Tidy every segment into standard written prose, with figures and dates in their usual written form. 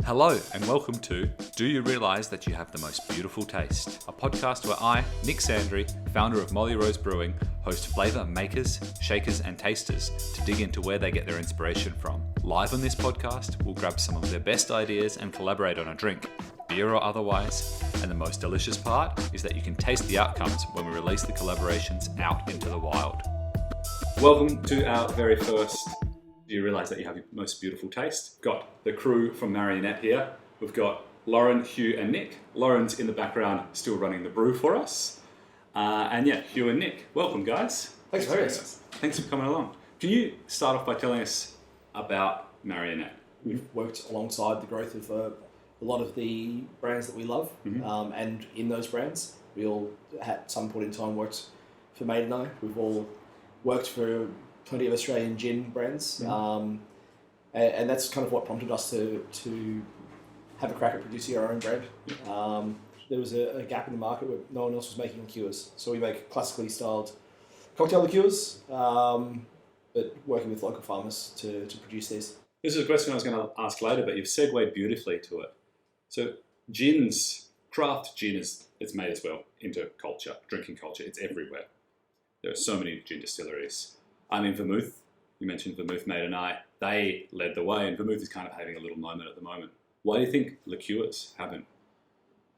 Hello and welcome to Do You Realise That You Have the Most Beautiful Taste? A podcast where I, Nick Sandry, founder of Molly Rose Brewing, host flavour makers, shakers and tasters to dig into where they get their inspiration from. Live on this podcast, we'll grab some of their best ideas and collaborate on a drink, beer or otherwise, and the most delicious part is that you can taste the outcomes when we release the collaborations out into the wild. Welcome to our very first Do You Realise That You Have the Most Beautiful Taste? Got the crew from Marionette here. We've got Lauren, Hugh and Nick. Lauren's in the background still running the brew for us. Hugh and Nick, welcome guys. Thanks for having us. Thanks for coming along. Can you start off by telling us about Marionette? We've worked alongside the growth of a lot of the brands that we love, and in those brands, we all at some point in time worked for Mate and I. We've all worked for plenty of Australian gin brands, and that's kind of what prompted us to have a crack at producing our own brand. There was a gap in the market where no one else was making liqueurs, so we make classically styled cocktail liqueurs, but working with local farmers to produce these. This is a question I was going to ask later, but you've segued beautifully to it. So gins, craft gin it's made as well into culture, drinking culture. It's everywhere. There are so many gin distilleries. I mean, Vermouth, you mentioned Vermouth Mate and I, they led the way, and Vermouth is kind of having a little moment at the moment. Why do you think liqueurs haven't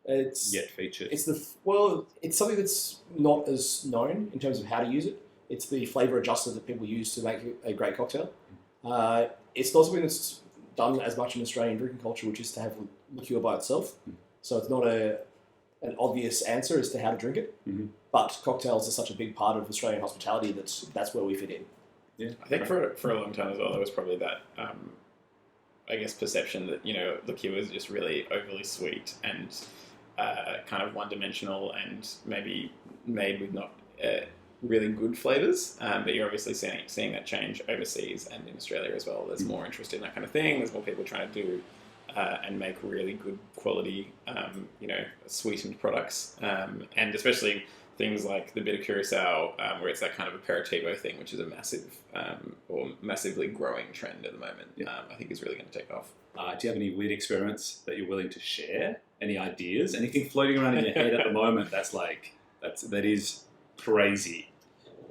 yet featured? It's something that's not as known in terms of how to use it. It's the flavour adjuster that people use to make a great cocktail. It's not something that's done as much in Australian drinking culture, which is to have liqueur by itself. So it's not an obvious answer as to how to drink it. But cocktails are such a big part of Australian hospitality that's where we fit in. Yeah, I think for a long time as well, there was probably that, perception that, liqueurs are just really overly sweet and kind of one-dimensional and maybe made with not really good flavours. But you're obviously seeing that change overseas and in Australia as well. There's more interest in that kind of thing. There's more people trying to do and make really good quality, sweetened products. And especially things like the Bitter Curaçao, where it's that kind of aperitivo thing, which is a massive or massively growing trend at the moment. I think is really going to take off. Do you have any weird experiments that you're willing to share? Any ideas? Anything floating around in your head at the moment that is crazy?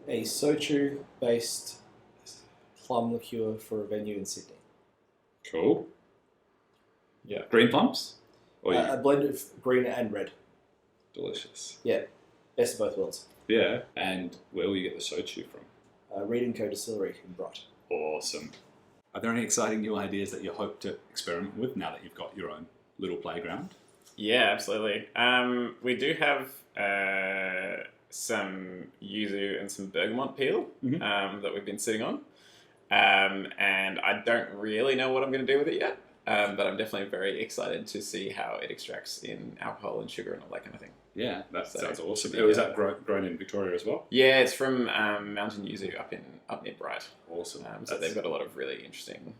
A Shōchū based plum liqueur for a venue in Sydney. Cool. Yeah. Green plums? A blend of green and red. Delicious. Yeah. Best of both worlds. Yeah. And where will you get the Shōchū from? REED&CO Distillery in Bright. Awesome. Are there any exciting new ideas that you hope to experiment with now that you've got your own little playground? Yeah, absolutely. We do have some yuzu and some bergamot peel that we've been sitting on. And I don't really know what I'm going to do with it yet. But I'm definitely very excited to see how it extracts in alcohol and sugar and all that kind of thing. Yeah, that sounds awesome. Was that grown in Victoria as well? Yeah, it's from Mountain Yuzu up near Bright. Awesome. So they've got a lot of really interesting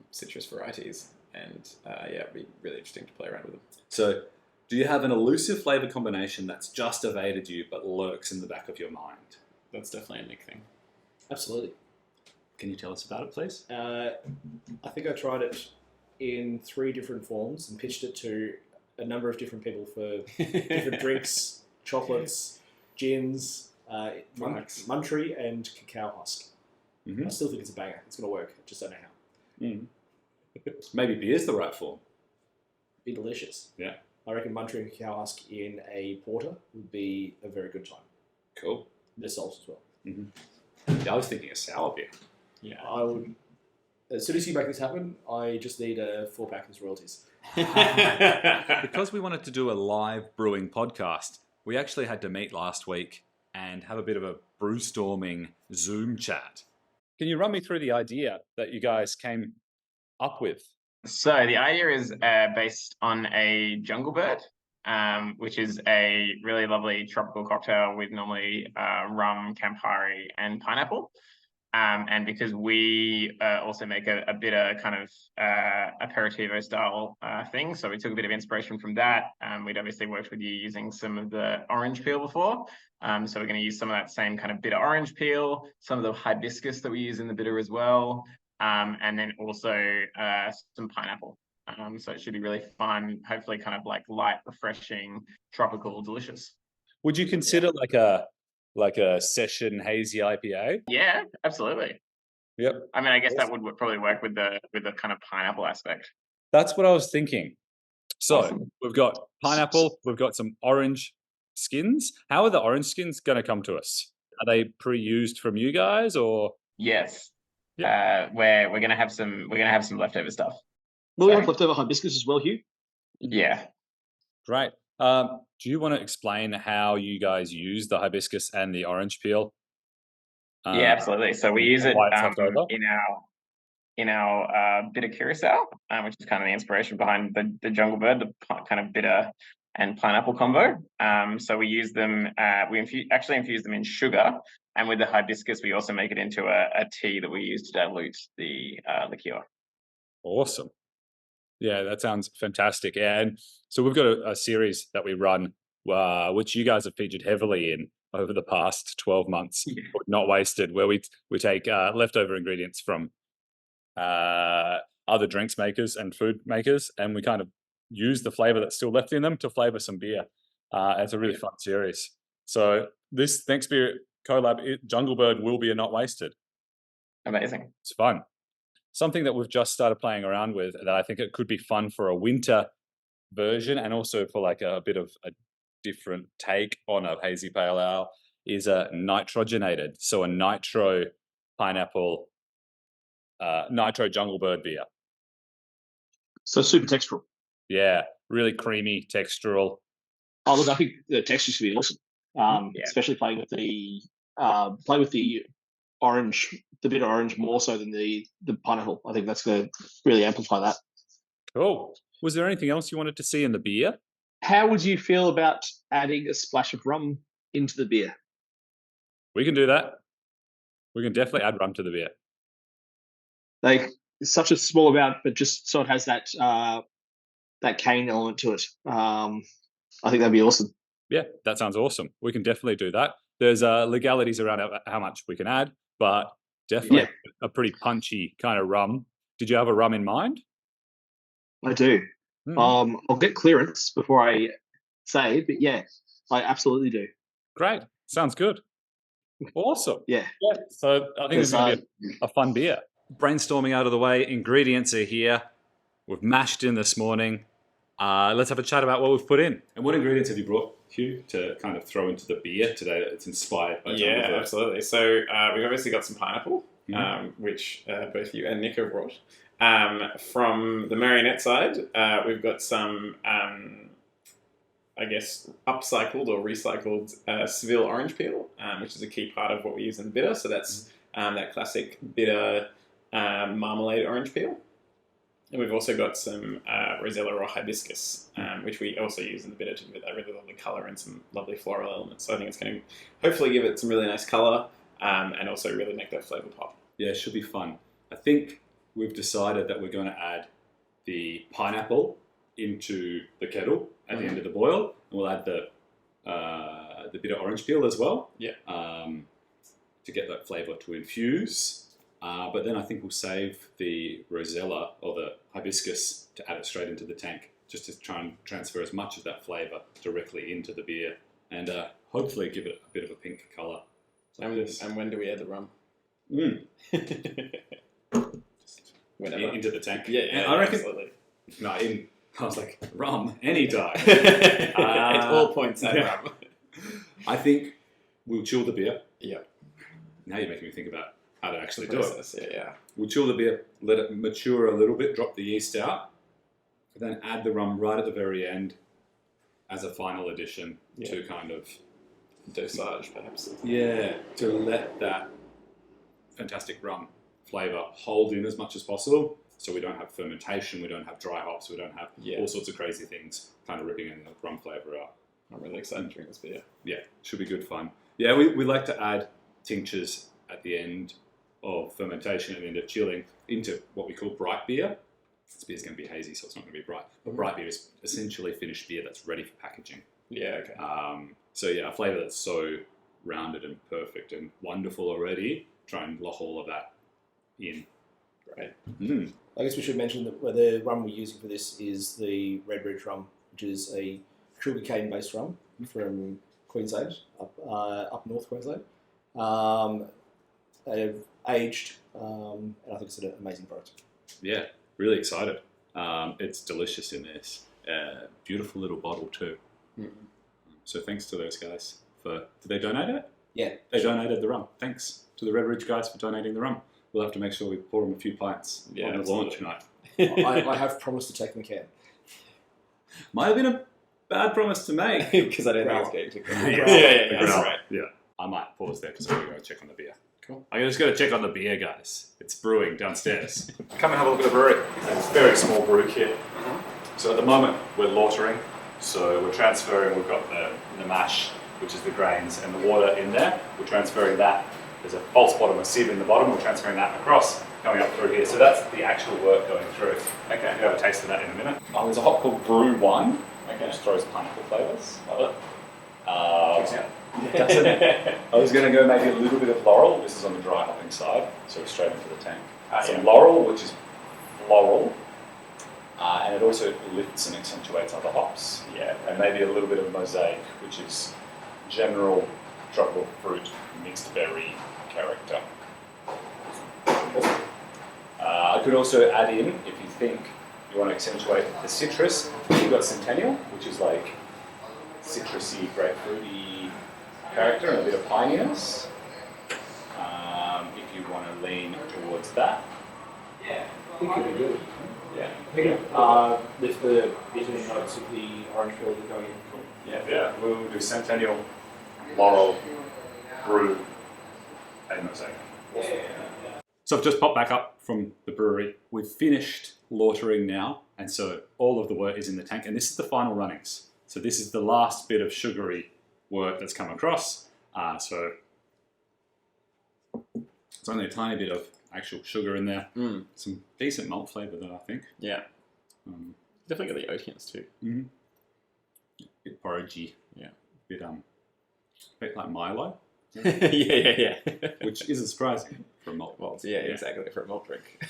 citrus varieties, and it'd be really interesting to play around with them. So, do you have an elusive flavour combination that's just evaded you but lurks in the back of your mind? That's definitely a Nick thing. Absolutely. Can you tell us about it, please? I think I tried it in 3 different forms and pitched it to a number of different people for different drinks, chocolates, gins, Muntry and cacao husk. I still think it's a banger. It's going to work. I just don't know how. Maybe beer's the right form. Be delicious. Yeah. I reckon Muntry and cacao husk in a porter would be a very good time. Cool. The salt as well. Yeah, I was thinking a sour beer. Yeah. I would. As soon as you make this happen, I just need a 4-pack as royalties. Because we wanted to do a live brewing podcast, we actually had to meet last week and have a bit of a brewstorming Zoom chat. Can you run me through the idea that you guys came up with? So the idea is based on a jungle bird, which is a really lovely tropical cocktail with normally rum, Campari, and pineapple. And because we also make a bitter kind of aperitivo style thing, so we took a bit of inspiration from that. We'd obviously worked with you using some of the orange peel before. So we're going to use some of that same kind of bitter orange peel, some of the hibiscus that we use in the bitter as well, and then also some pineapple. So it should be really fun. Hopefully, kind of like light, refreshing, tropical, delicious. Would you consider like a session hazy IPA? Yeah, absolutely. Yep. I mean, I guess that would probably work with the kind of pineapple aspect. That's what I was thinking. So Awesome. we've got pineapple, we've got some orange skins. How are the orange skins going to come to us? Are they pre-used from you guys, or? Yes. Yeah. We're gonna have some leftover stuff. Will we have leftover hibiscus as well, Hugh? Yeah. Great. Do you want to explain how you guys use the hibiscus and the orange peel? Yeah, absolutely. So we use it why it's left over? in our bitter Curaçao, which is kind of the inspiration behind the Jungle Bird, the kind of bitter and pineapple combo. So we use them. We actually infuse them in sugar, and with the hibiscus, we also make it into a tea that we use to dilute the liqueur. Awesome. Yeah, that sounds fantastic. And so we've got a series that we run, which you guys have featured heavily in over the past 12 months, Not Wasted, where we take leftover ingredients from other drinks makers and food makers, and we kind of use the flavor that's still left in them to flavor some beer. It's a really fun series. So this next beer collab, Jungle Bird, will be a Not Wasted. Amazing. It's fun. Something that we've just started playing around with that I think it could be fun for a winter version, and also for like a bit of a different take on a hazy pale ale, is a nitrogenated. So a nitro pineapple, nitro Jungle Bird beer. So super textural. Yeah, really creamy, textural. Oh, look, I think the texture should be awesome. Especially playing with the orange, the bitter orange, more so than the pineapple. I think that's going to really amplify that. Cool. Was there anything else you wanted to see in the beer? How would you feel about adding a splash of rum into the beer? We can do that. We can definitely add rum to the beer. Like, it's such a small amount, but just so it has that that cane element to it. I think that'd be awesome. Yeah, that sounds awesome. We can definitely do that. There's legalities around how much we can add, but definitely a pretty punchy kind of rum. Did you have a rum in mind? I do. I'll get clearance before I say, but yeah, I absolutely do. Great. Sounds good. Awesome. Yeah. So I think it's going to be a fun beer. Brainstorming out of the way, ingredients are here. We've mashed in this morning. Let's have a chat about what we've put in. And what ingredients have you brought, Hugh, to kind of throw into the beer today that's inspired by Jungle Bird? Absolutely. So we've obviously got some pineapple, which both you and Nick have brought. From the Marionette side, we've got some, I guess, upcycled or recycled Seville orange peel, which is a key part of what we use in the bitter. So that's that classic bitter marmalade orange peel. And we've also got some Rosella or hibiscus, which we also use in the bitter to give it a really lovely colour and some lovely floral elements. So I think it's going to hopefully give it some really nice colour and also really make that flavour pop. Yeah, it should be fun. I think we've decided that we're going to add the pineapple into the kettle at the end of the boil, and we'll add the bitter orange peel as well. Yeah. To get that flavour to infuse. But then I think we'll save the Rosella or the hibiscus to add it straight into the tank, just to try and transfer as much of that flavour directly into the beer, and hopefully give it a bit of a pink colour. And when do we add the rum? Whenever. Into the tank. Yeah, I reckon. Absolutely. No, I was like, rum, anytime. At all points at rum. I think we'll chill the beer. Yeah. Now you're making me think about how to actually do it. Yeah. We'll chill the beer, let it mature a little bit, drop the yeast out, then add the rum right at the very end as a final addition to kind of dosage, perhaps. Yeah, to let that fantastic rum flavour hold in as much as possible, so we don't have fermentation, we don't have dry hops, we don't have all sorts of crazy things kind of ripping in the rum flavour out. I'm really excited to drink this beer. Yeah, should be good fun. Yeah, we like to add tinctures at the end of fermentation and the end of chilling into what we call bright beer. This beer's going to be hazy, so it's not going to be bright. But bright beer is essentially finished beer that's ready for packaging. Yeah, okay. So yeah, a flavour that's so rounded and perfect and wonderful already. Try and lock all of that in. Right. Mm. I guess we should mention that the rum we're using for this is the Redridge Rhum, which is a sugarcane-based rum from Queensland, up north Queensland. Aged, and I think it's an amazing product. Yeah, really excited. It's delicious in this. Beautiful little bottle too. Mm. So thanks to those guys did they donate it? Yeah. They donated the rum. Thanks to the Redridge guys for donating the rum. We'll have to make sure we pour them a few pints on the launch night. I have promised to take them a can. Might have been a bad promise to make. Because I don't think it's getting too good. Yeah, That's right. Yeah. I might pause there because I'm going to go check on the beer. Cool. I just got to check on the beer, guys. It's brewing downstairs. Come and have a look at the brewery. It's a very small brew kit. So at the moment, we're lautering. So we're transferring, we've got the mash, which is the grains, and the water in there. We're transferring that. There's a false bottom, a sieve in the bottom. We're transferring that across, coming up through here. So that's the actual work going through. Okay, we'll have a taste of that in a minute. There's a hop called Brew 1. Okay. Which throws pineapple flavours. Love it. Checks out. Doesn't it? I was going to go maybe a little bit of laurel. This is on the dry hopping side, so straight into the tank. Some laurel, which is floral, and it also lifts and accentuates other hops. Yeah, and maybe a little bit of mosaic, which is general tropical fruit, mixed berry character. I could also add in, if you think you want to accentuate the citrus, you've got Centennial, which is like citrusy, grapefruity character and a bit of pininess. If you want to lean towards that. Yeah, I think it could be good. Yeah. I think lift the bitter notes of the orange peel that are going in. Yeah. We'll do Centennial, Laurel, Brew, and Mosaic. So I've just popped back up from the brewery. We've finished lautering now, and so all of the work is in the tank, and this is the final runnings. So this is the last bit of sugary work that's come across. So it's only a tiny bit of actual sugar in there. Some decent malt flavour though, I think. Yeah. Definitely got the oatians too. Mm-hmm. Bit porridgey. Yeah. Bit like Milo. Yeah. Which isn't surprising for a malt. Well, yeah, exactly, for a malt drink.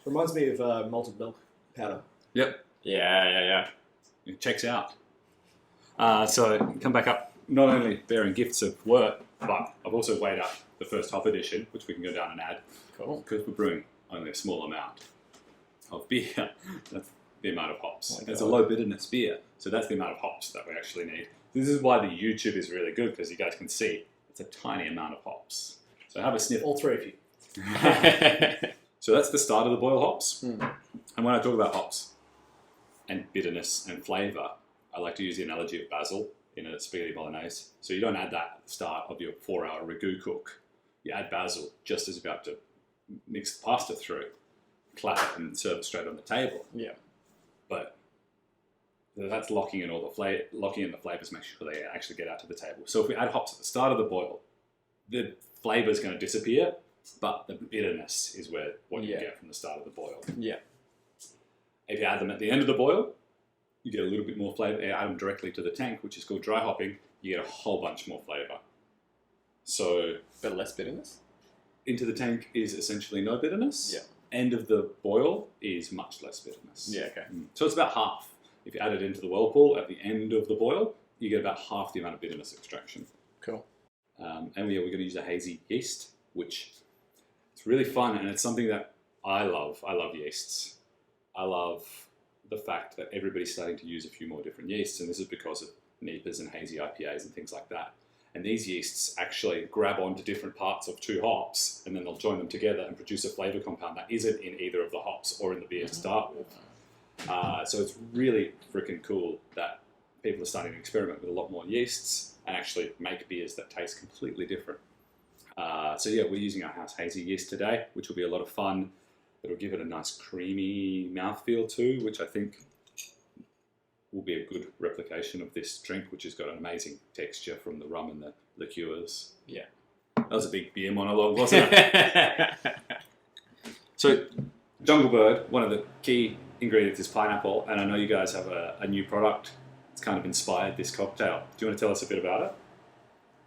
Reminds me of malted milk powder. Yep. Yeah. It checks out. So come back up, not only bearing gifts of work, but I've also weighed up the first hop edition, which we can go down and add. Cool. Because we're brewing only a small amount of beer. That's the amount of hops. It's a low bitterness beer, so that's the amount of hops that we actually need. This is why the YouTube is really good, because you guys can see it's a tiny amount of hops. So have a sniff. All three of you. So that's the start of the boil hops. And when I talk about hops and bitterness and flavour, I like to use the analogy of basil in a spaghetti bolognese. So you don't add that at the start of your 4-hour ragu cook. You add basil just as you're about to mix the pasta through, clap it and serve it straight on the table. Yeah. But that's locking in all the locking in the flavours, make sure they actually get out to the table. So if we add hops at the start of the boil, the flavour is going to disappear, but the bitterness is what you get from the start of the boil. Yeah. If you add them at the end of the boil, you get a little bit more flavour. Add them directly to the tank, which is called dry hopping. You get a whole bunch more flavour. So, but less bitterness? Into the tank is essentially no bitterness. Yeah. End of the boil is much less bitterness. Yeah, okay. So it's about half. If you add it into the whirlpool at the end of the boil, you get about half the amount of bitterness extraction. Cool. And we're going to use a hazy yeast, which it's really fun, and it's something that I love. I love yeasts. I love the fact that everybody's starting to use a few more different yeasts, and this is because of NEPAs and hazy IPAs and things like that. And these yeasts actually grab onto different parts of two hops, and then they'll join them together and produce a flavour compound that isn't in either of the hops or in the beer to start with. So it's really freaking cool that people are starting to experiment with a lot more yeasts and actually make beers that taste completely different. So yeah, we're using our house hazy yeast today, which will be a lot of fun. It'll give it a nice creamy mouthfeel too, which I think will be a good replication of this drink, which has got an amazing texture from the rum and the liqueurs. Yeah. That was a big beer monologue, wasn't it? So, Jungle Bird, one of the key ingredients is pineapple, and I know you guys have a new product that's kind of inspired this cocktail. Do you want to tell us a bit about it?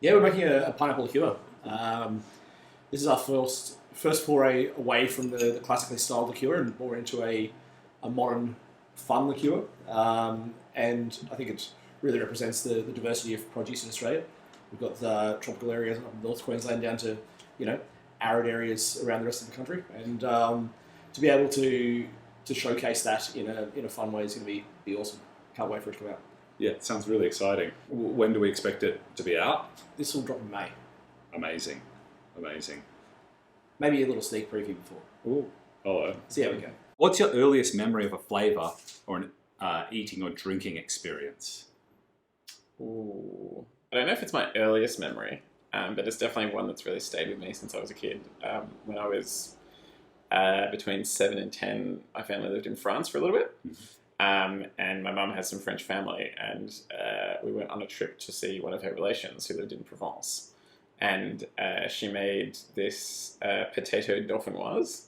Yeah, we're making a pineapple liqueur. This is our first foray away from the classically styled liqueur and more into a modern, fun liqueur. And I think it really represents the diversity of produce in Australia. We've got the tropical areas of North Queensland down to, arid areas around the rest of the country. And to be able to showcase that in a fun way is going to be awesome. Can't wait for it to come out. Yeah, it sounds really exciting. When do we expect it to be out? This will drop in May. Amazing. Maybe a little sneak preview before. Ooh, hello. See how we go. What's your earliest memory of a flavour or an eating or drinking experience? Ooh. I don't know if it's my earliest memory, but it's definitely one that's really stayed with me since I was a kid. When I was between 7 and 10, my family lived in France for a little bit. And my mum has some French family, and we went on a trip to see one of her relations who lived in Provence. And she made this potato dauphinoise.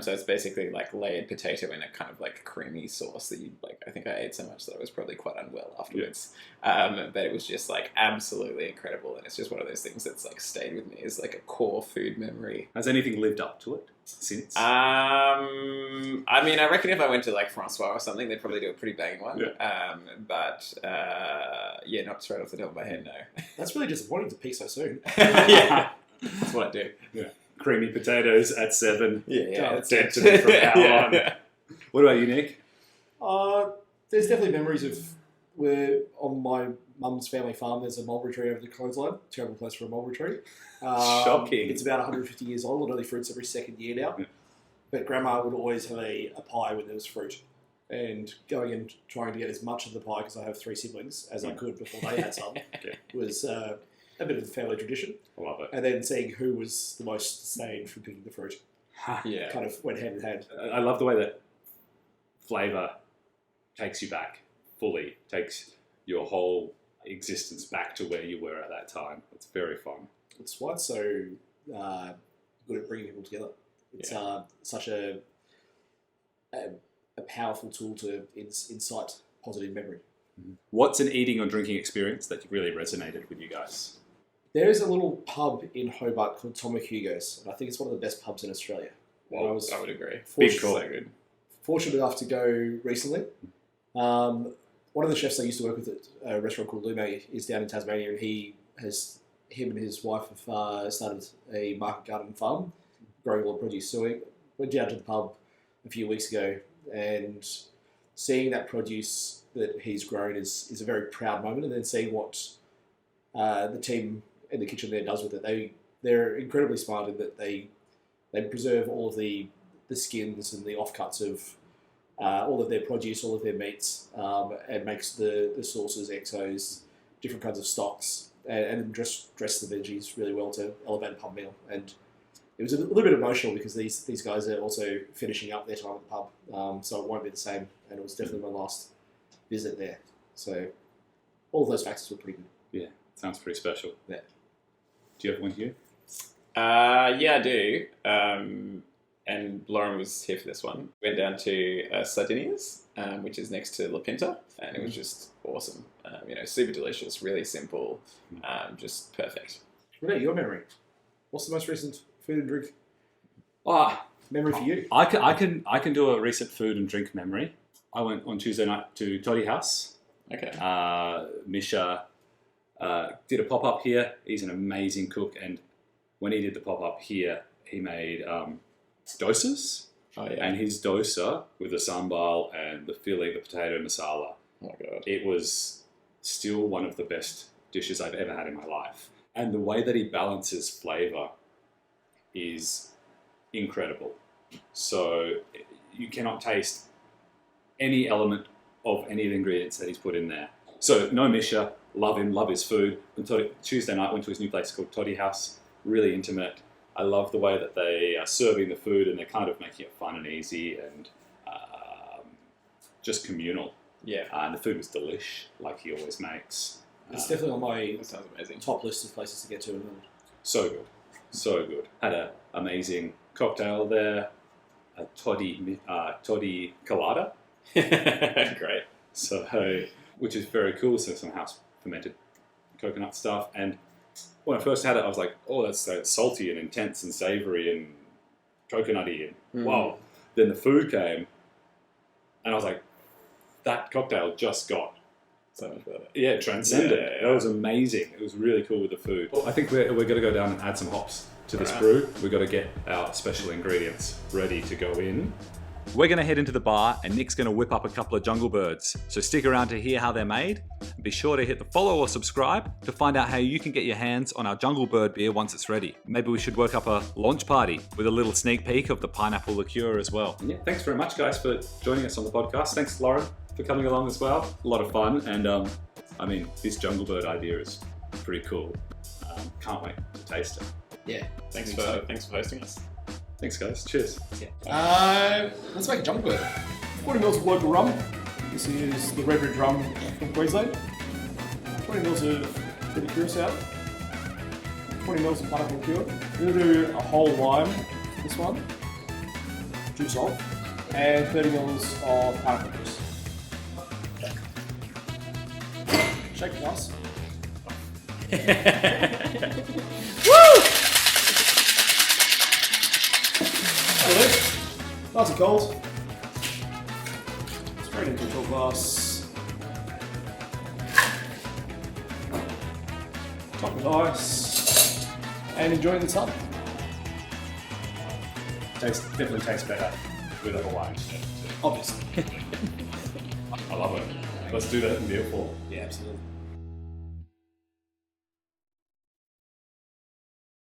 So it's basically like layered potato in a kind of like creamy sauce that you like. I think I ate so much that I was probably quite unwell afterwards. But it was just like absolutely incredible, and it's just one of those things that's like stayed with me as like a core food memory. Has anything lived up to it since? I mean, I reckon if I went to like Francois or something, they'd probably do a pretty banging one. Yeah. But not straight off the top of my head, no. That's really disappointing to peak so soon. Yeah, that's what I do. Yeah. Creamy potatoes at 7. Yeah, It's dead to me from now on. What about you, Nick? There's definitely memories of where on my mum's family farm there's a mulberry tree over the clothesline. Terrible place for a mulberry tree. Shocking. It's about 150 years old. It only fruits every second year now. Yeah. But Grandma would always have a pie when there was fruit. And going and trying to get as much of the pie, because I have 3 siblings, as I could before they had some, was a bit of the family tradition. I love it. And then seeing who was the most sustained from picking the fruit Yeah. kind of went hand in hand. I love the way that flavour takes you back fully, takes your whole existence back to where you were at that time. It's very fun. It's why it's so good at bringing people together. It's such a powerful tool to incite positive memory. What's an eating or drinking experience that really resonated with you guys? There is a little pub in Hobart called McHugos, and I think it's one of the best pubs in Australia. Well, I would agree. Big call. So good. Fortunate enough to go recently. One of the chefs I used to work with at a restaurant called Lume is down in Tasmania, and him and his wife have started a market garden farm, growing all the produce. So we went down to the pub a few weeks ago, and seeing that produce that he's grown is a very proud moment, and then seeing what the team in the kitchen there does with it. They're incredibly smart in that they preserve all of the skins and the offcuts of all of their produce, all of their meats, and makes the sauces, XOs, different kinds of stocks, and dress the veggies really well to elevate a pub meal. And it was a little bit emotional because these guys are also finishing up their time at the pub, so it won't be the same. And it was definitely my last visit there. So all of those factors were pretty good. Yeah, sounds pretty special. Yeah. Do you have one here? Yeah, I do. And Lauren was here for this one. Went down to Sardinas, which is next to La Pinta, and it was just awesome. Super delicious, really simple, just perfect. What about your memory? What's the most recent food and drink memory for you? I can do a recent food and drink memory. I went on Tuesday night to Toddy House. Okay. Misha did a pop-up here. He's an amazing cook, and when he did the pop-up here, he made dosas. Oh, yeah. And his dosa with the sambal and the filling, the potato masala. Oh, my God. It was still one of the best dishes I've ever had in my life. And the way that he balances flavour is incredible. So you cannot taste any element of any of the ingredients that he's put in there. So no Misha, love him, love his food. And Tuesday night went to his new place called Toddy House, really intimate. I love the way that they are serving the food, and they're kind of making it fun and easy and just communal. Yeah. And the food was delish, like he always makes. It's definitely on my That sounds amazing. top list of places to get to. So good. So good. Had an amazing cocktail there, a toddy colada. Great. So, which is very cool. So some house fermented coconut stuff. And when I first had it, I was like, oh, that's salty and intense and savoury and coconutty and whoa. Then the food came, and I was like, that cocktail just got So much better. yeah transcended. That was amazing. It was really cool with the food. I think we're going to go down and add some hops to this brew. We've got to get our special ingredients ready to go in. We're going to head into the bar and Nick's going to whip up a couple of Jungle Birds. So stick around to hear how they're made. And be sure to hit the follow or subscribe to find out how you can get your hands on our Jungle Bird beer once it's ready. Maybe we should work up a launch party with a little sneak peek of the Pineapple Liqueur as well. Yeah, thanks very much guys for joining us on the podcast. Thanks Lauren for coming along as well. A lot of fun, and I mean, this Jungle Bird idea is pretty cool. Can't wait to taste it. Yeah. Thanks for hosting us. Thanks guys, cheers. Let's make a Jungle Bird. 40 mils of local rum. This is the Redridge Rhum from Queensland. 20 mils of Bitter Curaçao. 20 mils of Pineapple Liqueur. We're going to do a whole lime for this one. Juice off. And 30 mils of pineapple juice. Shake it nice. Woo! Nice and cold. Straight into a tall glass. Top with ice. And enjoying the sun. Definitely tastes better with a Hawaiian too. Obviously. I love it. Let's do that in beer form. Yeah, absolutely.